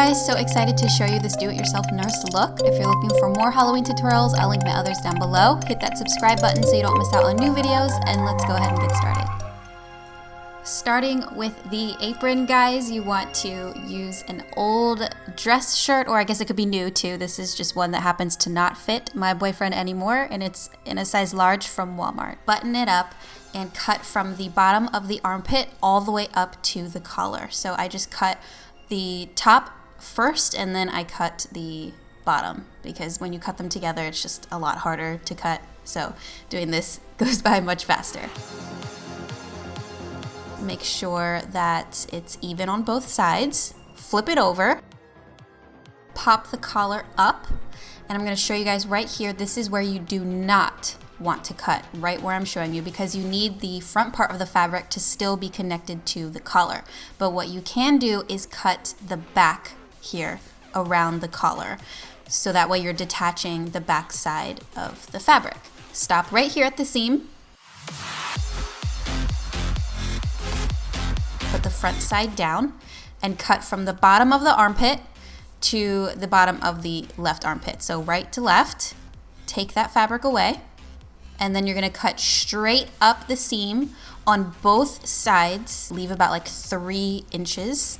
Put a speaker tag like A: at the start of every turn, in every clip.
A: guys, so excited to show you this do-it-yourself nurse look. If you're looking for more Halloween tutorials, I'll link my others down below. Hit that subscribe button so you don't miss out on new videos, and let's go ahead and get started. Starting with the apron, guys, you want to use an old dress shirt, or I guess it could be new too. This is just one that happens to not fit my boyfriend anymore, and it's in a size large from Walmart. Button it up and cut from the bottom of the armpit all the way up to the collar. So I just cut the top first and then I cut the bottom, because when you cut them together it's just a lot harder to cut, so doing this goes by much faster. Make sure that it's even on both sides, flip it over, pop the collar up, and I'm going to show you guys right here. This is where you do not want to cut, right where I'm showing you, because you need the front part of the fabric to still be connected to the collar. But what you can do is cut the back here around the collar, so that way you're detaching the back side of the fabric. Stop right here at the seam, put the front side down, and cut from the bottom of the armpit to the bottom of the left armpit. So right to left, take that fabric away, and then you're gonna cut straight up the seam on both sides. Leave about like 3 inches.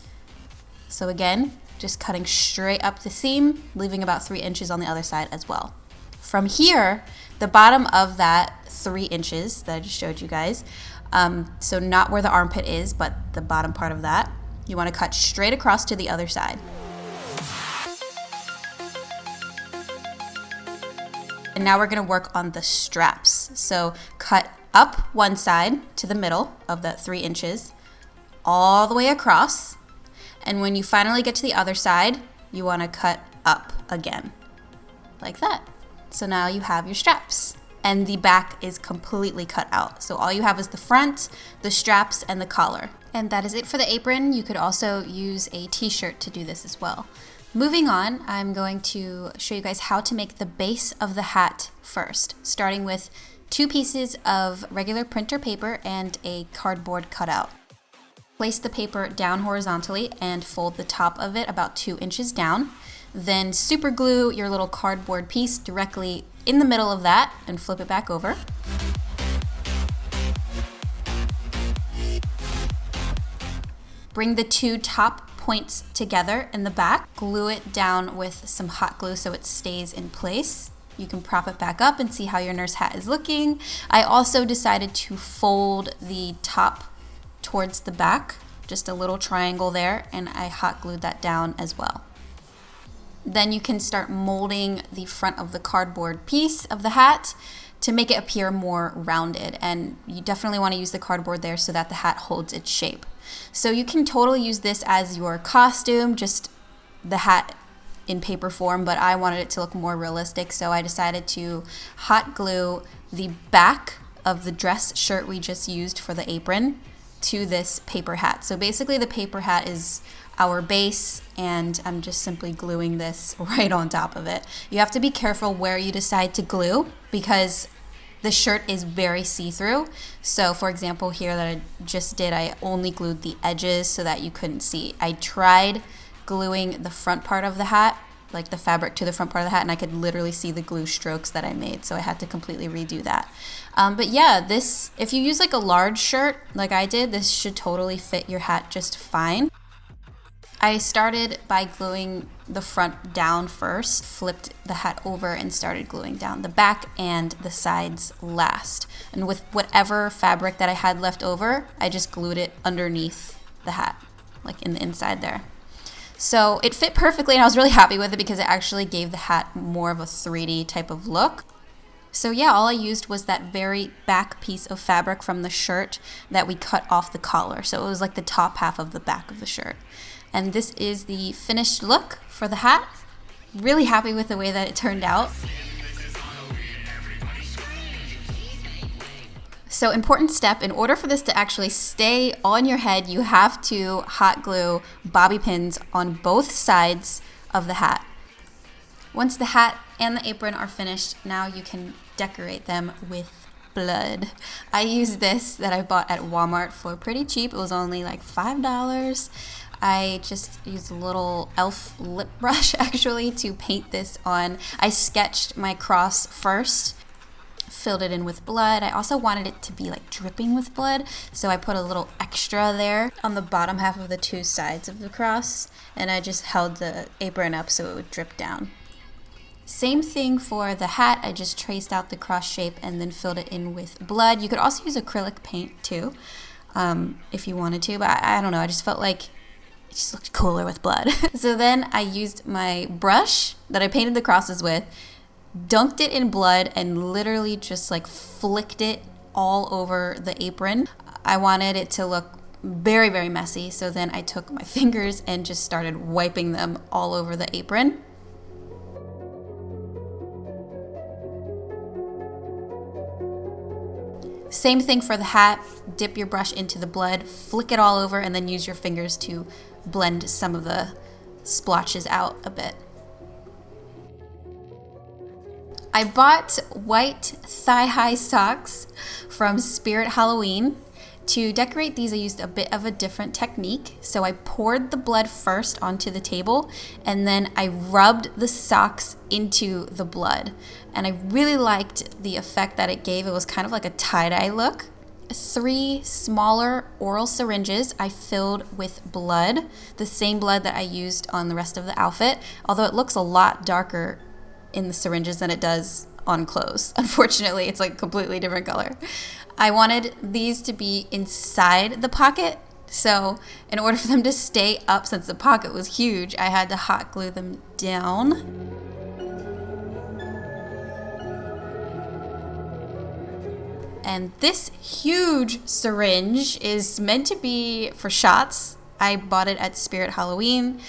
A: So again, just cutting straight up the seam, leaving about 3 inches on the other side as well. From here, the bottom of that 3 inches that I just showed you guys, so not where the armpit is, but the bottom part of that, you wanna cut straight across to the other side. And now we're gonna work on the straps. So cut up one side to the middle of that 3 inches, all the way across. And when you finally get to the other side, you wanna cut up again, like that. So now you have your straps. And the back is completely cut out. So all you have is the front, the straps, and the collar. And that is it for the apron. You could also use a t-shirt to do this as well. Moving on, I'm going to show you guys how to make the base of the hat first, starting with 2 pieces of regular printer paper and a cardboard cutout. Place the paper down horizontally and fold the top of it about 2 inches down. Then super glue your little cardboard piece directly in the middle of that and flip it back over. Bring the 2 top points together in the back, glue it down with some hot glue so it stays in place. You can prop it back up and see how your nurse hat is looking. I also decided to fold the top towards the back, just a little triangle there, and I hot glued that down as well. Then you can start molding the front of the cardboard piece of the hat to make it appear more rounded, and you definitely want to use the cardboard there so that the hat holds its shape. So you can totally use this as your costume, just the hat in paper form, but I wanted it to look more realistic, so I decided to hot glue the back of the dress shirt we just used for the apron to this paper hat. So basically the paper hat is our base, and I'm just simply gluing this right on top of it. You have to be careful where you decide to glue, because the shirt is very see-through. So for example here that I just did, I only glued the edges so that you couldn't see. I tried gluing the front part of the hat, like the fabric to the front part of the hat, and I could literally see the glue strokes that I made, so I had to completely redo that. But yeah, this, if you use like a large shirt like I did, this should totally fit your hat just fine. I started by gluing the front down first, flipped the hat over and started gluing down the back and the sides last. And with whatever fabric that I had left over, I just glued it underneath the hat, like in the inside there. So it fit perfectly, and I was really happy with it because it actually gave the hat more of a 3D type of look. So yeah, all I used was that very back piece of fabric from the shirt that we cut off the collar. So it was like the top half of the back of the shirt. And this is the finished look for the hat. Really happy with the way that it turned out. So important step, in order for this to actually stay on your head, you have to hot glue bobby pins on both sides of the hat. Once the hat and the apron are finished, now you can decorate them with blood. I used this that I bought at Walmart for pretty cheap. It was only like $5. I just used a little e.l.f. lip brush actually to paint this on. I sketched my cross first, filled it in with blood. I also wanted it to be like dripping with blood, so I put a little extra there on the bottom half of the two sides of the cross, and I just held the apron up so it would drip down. Same thing for the hat. I just traced out the cross shape and then filled it in with blood. You could also use acrylic paint too, if you wanted to, but I don't know, I just felt like it just looked cooler with blood. So then I used my brush that I painted the crosses with, dunked it in blood, and literally just like flicked it all over the apron. I wanted it to look very, very messy, so then I took my fingers and just started wiping them all over the apron. Same thing for the hat. Dip your brush into the blood, flick it all over, and then use your fingers to blend some of the splotches out a bit. I bought white thigh-high socks from Spirit Halloween. To decorate these, I used a bit of a different technique. So I poured the blood first onto the table, and then I rubbed the socks into the blood. And I really liked the effect that it gave. It was kind of like a tie-dye look. 3 smaller oral syringes I filled with blood, the same blood that I used on the rest of the outfit, although it looks a lot darker in the syringes than it does on clothes. Unfortunately, it's like a completely different color. I wanted these to be inside the pocket, so in order for them to stay up, since the pocket was huge, I had to hot glue them down. And this huge syringe is meant to be for shots. I bought it at Spirit Halloween.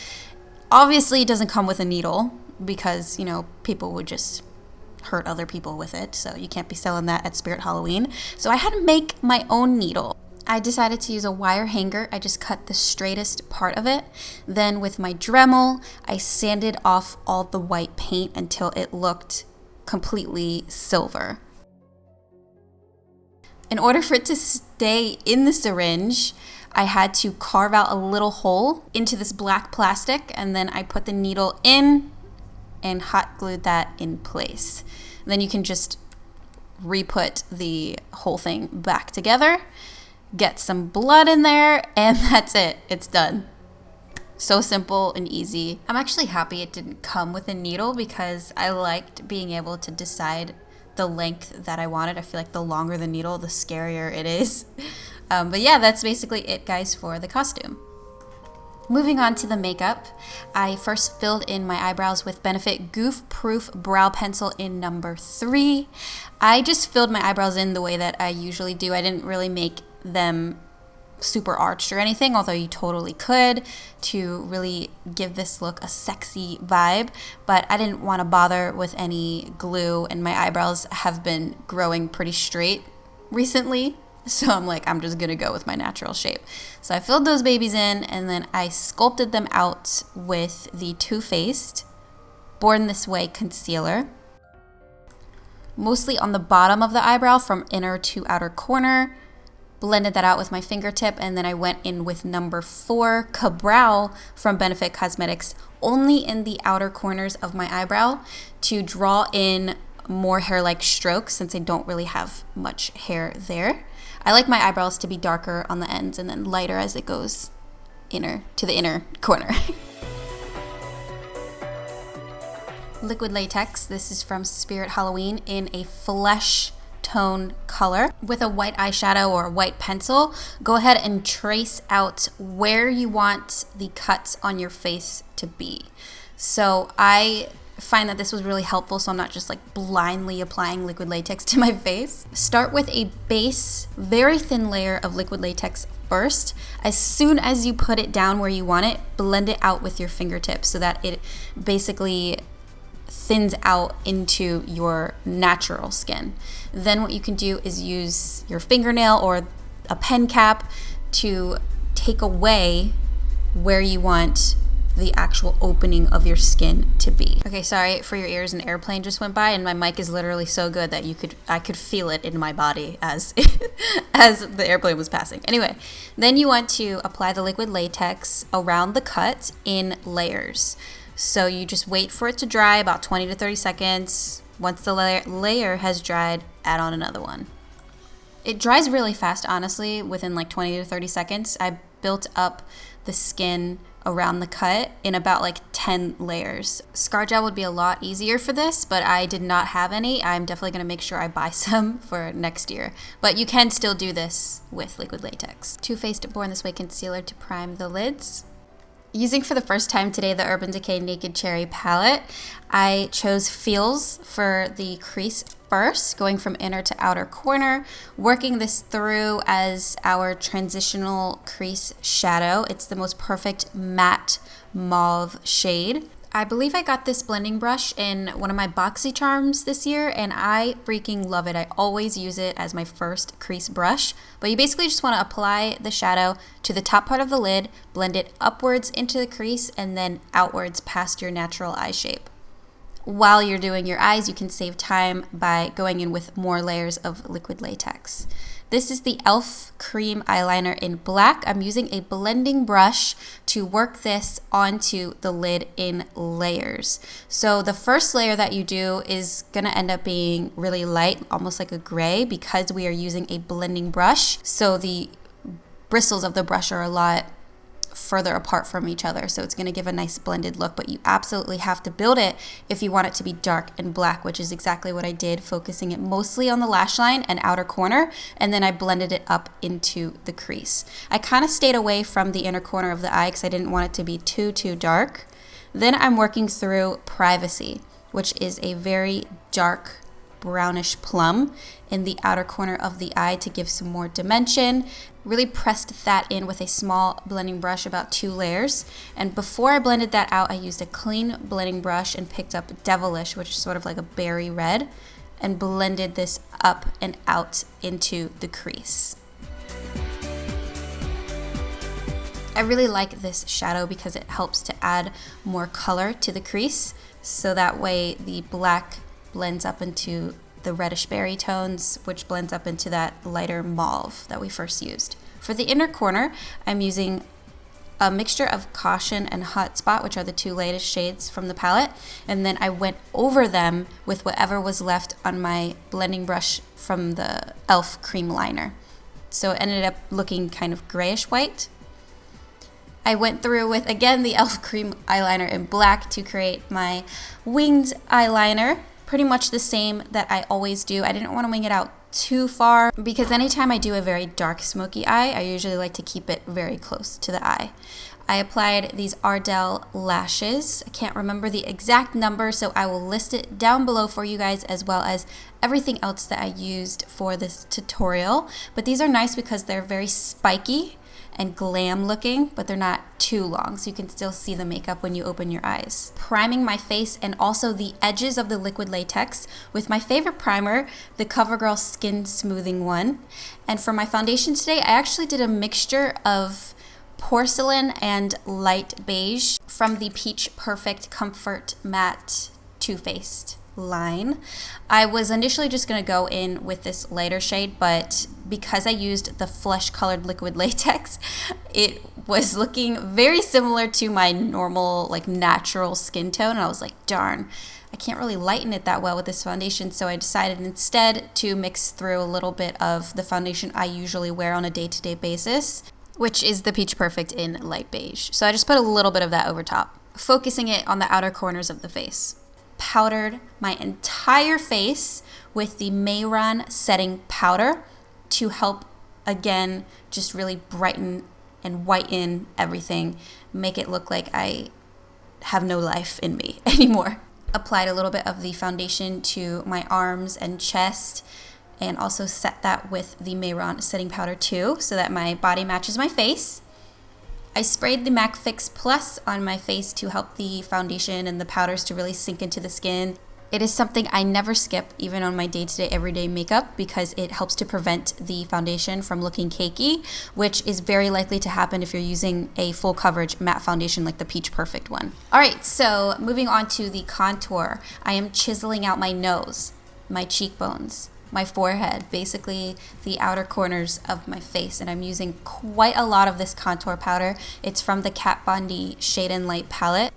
A: Obviously, it doesn't come with a needle because, you know, people would just hurt other people with it, so you can't be selling that at Spirit Halloween. So I had to make my own needle. I decided to use a wire hanger. I just cut the straightest part of it. Then with my Dremel, I sanded off all the white paint until it looked completely silver. In order for it to stay in the syringe, I had to carve out a little hole into this black plastic, and then I put the needle in and hot glued that in place. And then you can just re-put the whole thing back together, get some blood in there, and that's it. It's done. So simple and easy. I'm actually happy it didn't come with a needle because I liked being able to decide the length that I wanted. I feel like the longer the needle, the scarier it is. But yeah, that's basically it, guys, for the costume. Moving on to the makeup, I first filled in my eyebrows with Benefit Goof Proof Brow Pencil in number 3. I just filled my eyebrows in the way that I usually do. I didn't really make them super arched or anything, although you totally could, to really give this look a sexy vibe. But I didn't want to bother with any glue, and my eyebrows have been growing pretty straight recently. So I'm like, I'm just gonna go with my natural shape. So I filled those babies in, and then I sculpted them out with the Too Faced Born This Way concealer, mostly on the bottom of the eyebrow from inner to outer corner. Blended that out with my fingertip, and then I went in with number 4 Ka-Brow from Benefit Cosmetics only in the outer corners of my eyebrow to draw in more hair-like strokes since I don't really have much hair there. I like my eyebrows to be darker on the ends and then lighter as it goes to the inner corner. Liquid latex. This is from Spirit Halloween in a flesh tone color. With a white eyeshadow or a white pencil, go ahead and trace out where you want the cuts on your face to be. So I find that this was really helpful, so I'm not just like blindly applying liquid latex to my face. Start with a base, very thin layer of liquid latex first. As soon as you put it down where you want it, blend it out with your fingertips so that it basically thins out into your natural skin. Then what you can do is use your fingernail or a pen cap to take away where you want the actual opening of your skin to be. Okay, sorry for your ears, an airplane just went by and my mic is literally so good that I could feel it in my body as as the airplane was passing. Anyway, then you want to apply the liquid latex around the cut in layers. So you just wait for it to dry about 20 to 30 seconds. Once the layer has dried, add on another one. It dries really fast, honestly, within like 20 to 30 seconds. I built up the skin around the cut in about like 10 layers. Scar gel would be a lot easier for this, but I did not have any. I'm definitely gonna make sure I buy some for next year. But you can still do this with liquid latex. Too Faced Born This Way concealer to prime the lids. Using for the first time today the Urban Decay Naked Cherry palette, I chose Feels for the crease first, going from inner to outer corner, working this through as our transitional crease shadow. It's the most perfect matte mauve shade. I believe I got this blending brush in one of my BoxyCharms this year, and I freaking love it. I always use it as my first crease brush. But you basically just want to apply the shadow to the top part of the lid, blend it upwards into the crease, and then outwards past your natural eye shape. While you're doing your eyes, you can save time by going in with more layers of liquid latex. This is the e.l.f. cream eyeliner in black. I'm using a blending brush to work this onto the lid in layers. So the first layer that you do is gonna end up being really light, almost like a gray, because we are using a blending brush. So the bristles of the brush are a lot further apart from each other, so it's going to give a nice blended look, but you absolutely have to build it if you want it to be dark and black, which is exactly what I did, focusing it mostly on the lash line and outer corner, and then I blended it up into the crease. I kind of stayed away from the inner corner of the eye because I didn't want it to be too dark. Then I'm working through Privacy, which is a very dark brownish plum in the outer corner of the eye to give some more dimension. Really pressed that in with a small blending brush, about 2 layers. And before I blended that out, I used a clean blending brush and picked up Devilish, which is sort of like a berry red, and blended this up and out into the crease. I really like this shadow because it helps to add more color to the crease, so that way the black blends up into the reddish berry tones, which blends up into that lighter mauve that we first used. For the inner corner, I'm using a mixture of Caution and Hot Spot, which are the 2 latest shades from the palette, and then I went over them with whatever was left on my blending brush from the e.l.f. cream liner. So it ended up looking kind of grayish white. I went through with, again, the e.l.f. cream eyeliner in black to create my winged eyeliner. Pretty much the same that I always do. I didn't want to wing it out too far because anytime I do a very dark smoky eye, I usually like to keep it very close to the eye. I applied these Ardell lashes. I can't remember the exact number, so I will list it down below for you guys, as well as everything else that I used for this tutorial. But these are nice because they're very spiky and glam looking, but they're not too long, so you can still see the makeup when you open your eyes. Priming my face and also the edges of the liquid latex with my favorite primer, the CoverGirl Skin Smoothing one. And for my foundation today, I actually did a mixture of porcelain and light beige from the Peach Perfect Comfort Matte Too Faced line. I was initially just going to go in with this lighter shade, but because I used the flesh colored liquid latex, it was looking very similar to my normal, like, natural skin tone, and I was like, darn, I can't really lighten it that well with this foundation, so I decided instead to mix through a little bit of the foundation I usually wear on a day-to-day basis, which is the Peach Perfect in light beige. So I just put a little bit of that over top, focusing it on the outer corners of the face. Powdered my entire face with the Mayron setting powder to help, again, just really brighten and whiten everything, make it look like I have no life in me anymore. Applied a little bit of the foundation to my arms and chest, and also set that with the Mayron setting powder too, so that my body matches my face. I sprayed the MAC Fix Plus on my face to help the foundation and the powders to really sink into the skin. It is something I never skip, even on my day-to-day, everyday makeup, because it helps to prevent the foundation from looking cakey, which is very likely to happen if you're using a full coverage matte foundation like the Peach Perfect one. All right, so moving on to the contour. I am chiseling out my nose, my cheekbones, my forehead, basically the outer corners of my face, and I'm using quite a lot of this contour powder. It's from the Kat Von D Shade and Light palette.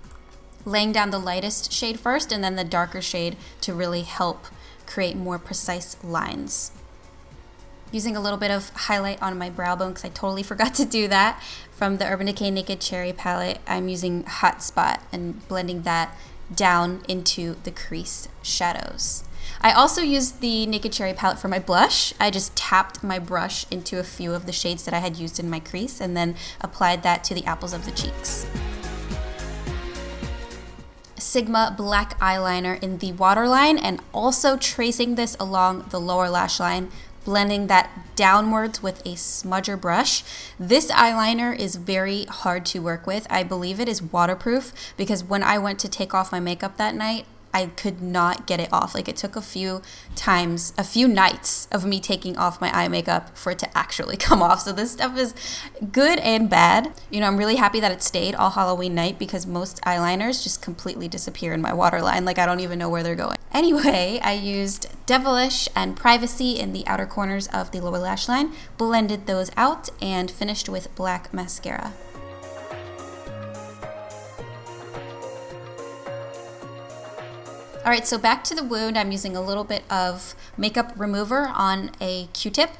A: Laying down the lightest shade first and then the darker shade to really help create more precise lines. Using a little bit of highlight on my brow bone because I totally forgot to do that. From the Urban Decay Naked Cherry palette, I'm using Hot Spot and blending that down into the crease shadows. I also used the Naked Cherry palette for my blush. I just tapped my brush into a few of the shades that I had used in my crease and then applied that to the apples of the cheeks. Sigma black eyeliner in the waterline, and also tracing this along the lower lash line, blending that downwards with a smudger brush. This eyeliner is very hard to work with. I believe it is waterproof because when I went to take off my makeup that night, I could not get it off. Like, it took a few nights of me taking off my eye makeup for it to actually come off. So this stuff is good and bad. You know, I'm really happy that it stayed all Halloween night because most eyeliners just completely disappear in my waterline. Like, I don't even know where they're going. Anyway, I used Devilish and Privacy in the outer corners of the lower lash line, blended those out, and finished with black mascara. All right, so back to the wound. I'm using a little bit of makeup remover on a Q-tip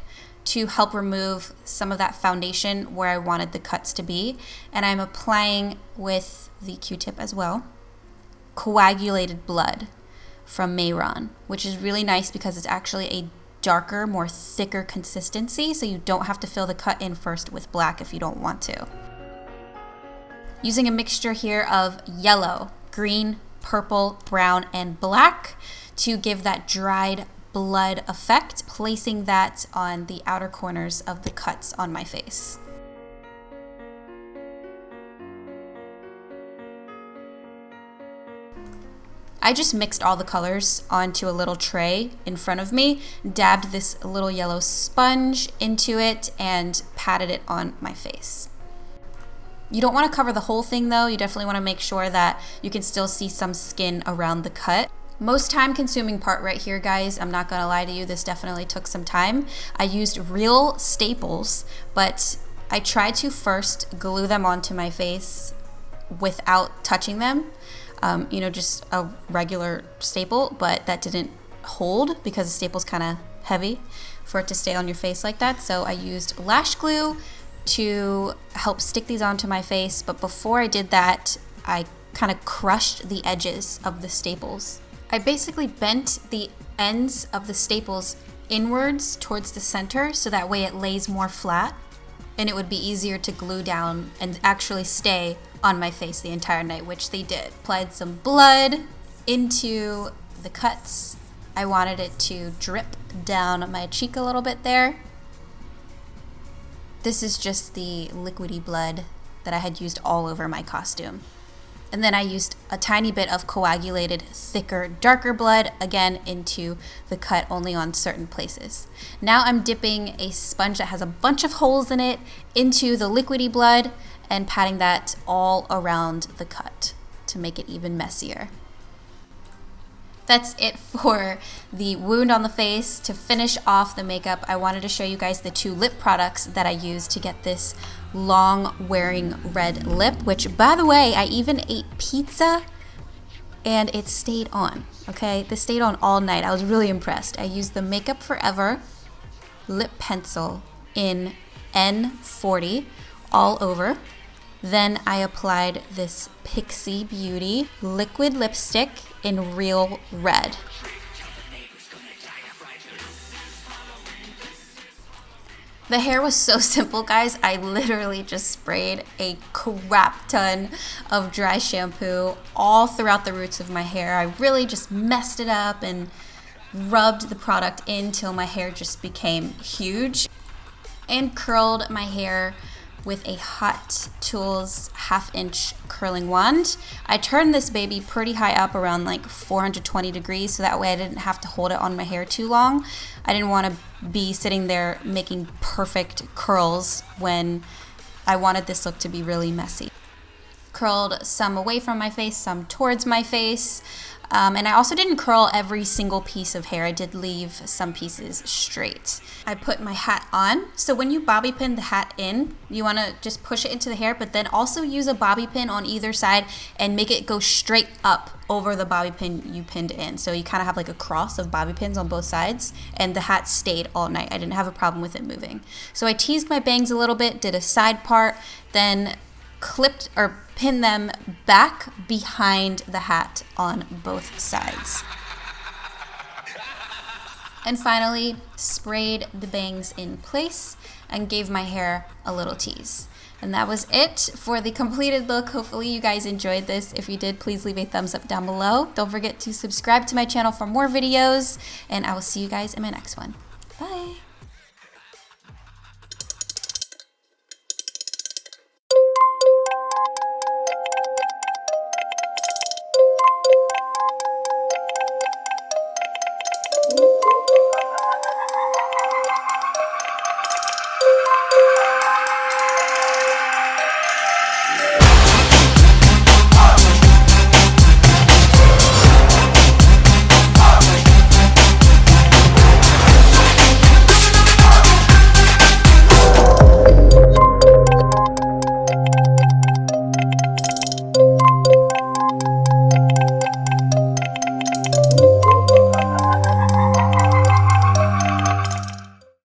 A: to help remove some of that foundation where I wanted the cuts to be. And I'm applying with the Q-tip as well coagulated blood from Mayron, which is really nice because it's actually a darker, more thicker consistency, so you don't have to fill the cut in first with black if you don't want to. Using a mixture here of yellow, green, purple, brown, and black to give that dried blood effect, placing that on the outer corners of the cuts on my face. I just mixed all the colors onto a little tray in front of me, dabbed this little yellow sponge into it, and patted it on my face. You don't want to cover the whole thing though. You definitely want to make sure that you can still see some skin around the cut. Most time consuming part right here, guys. I'm not going to lie to you. This definitely took some time. I used real staples, but I tried to first glue them onto my face without touching them. You know, just a regular staple, but that didn't hold because the staple's kind of heavy for it to stay on your face like that. So I used lash glue to help stick these onto my face, but before I did that, I kind of crushed the edges of the staples. I basically bent the ends of the staples inwards towards the center so that way it lays more flat and it would be easier to glue down and actually stay on my face the entire night, which they did. Applied some blood into the cuts. I wanted it to drip down my cheek a little bit there. This is just the liquidy blood that I had used all over my costume. And then I used a tiny bit of coagulated, thicker, darker blood, again, into the cut only on certain places. Now I'm dipping a sponge that has a bunch of holes in it into the liquidy blood and patting that all around the cut to make it even messier. That's it for the wound on the face. To finish off the makeup, I wanted to show you guys the two lip products that I used to get this long wearing red lip, which, by the way, I even ate pizza and it stayed on, okay? This stayed on all night. I was really impressed. I used the Makeup Forever lip pencil in N40 all over. Then I applied this Pixie Beauty liquid lipstick in Real Red. The hair was so simple, guys. I literally just sprayed a crap ton of dry shampoo all throughout the roots of my hair. I really just messed it up and rubbed the product in till my hair just became huge and curled my hair with a Hot Tools 1/2 inch curling wand. I turned this baby pretty high up, around like 420 degrees, so that way I didn't have to hold it on my hair too long. I didn't want to be sitting there making perfect curls when I wanted this look to be really messy. Curled some away from my face, some towards my face. And I also didn't curl every single piece of hair. I did leave some pieces straight. I put my hat on. So when you bobby pin the hat in, you want to just push it into the hair, but then also use a bobby pin on either side and make it go straight up over the bobby pin you pinned in. So you kind of have like a cross of bobby pins on both sides, and the hat stayed all night. I didn't have a problem with it moving. So I teased my bangs a little bit, did a side part, then clipped or pinned them back behind the hat on both sides. And finally, sprayed the bangs in place and gave my hair a little tease. And that was it for the completed look. Hopefully you guys enjoyed this. If you did, please leave a thumbs up down below. Don't forget to subscribe to my channel for more videos, and I will see you guys in my next one. Bye.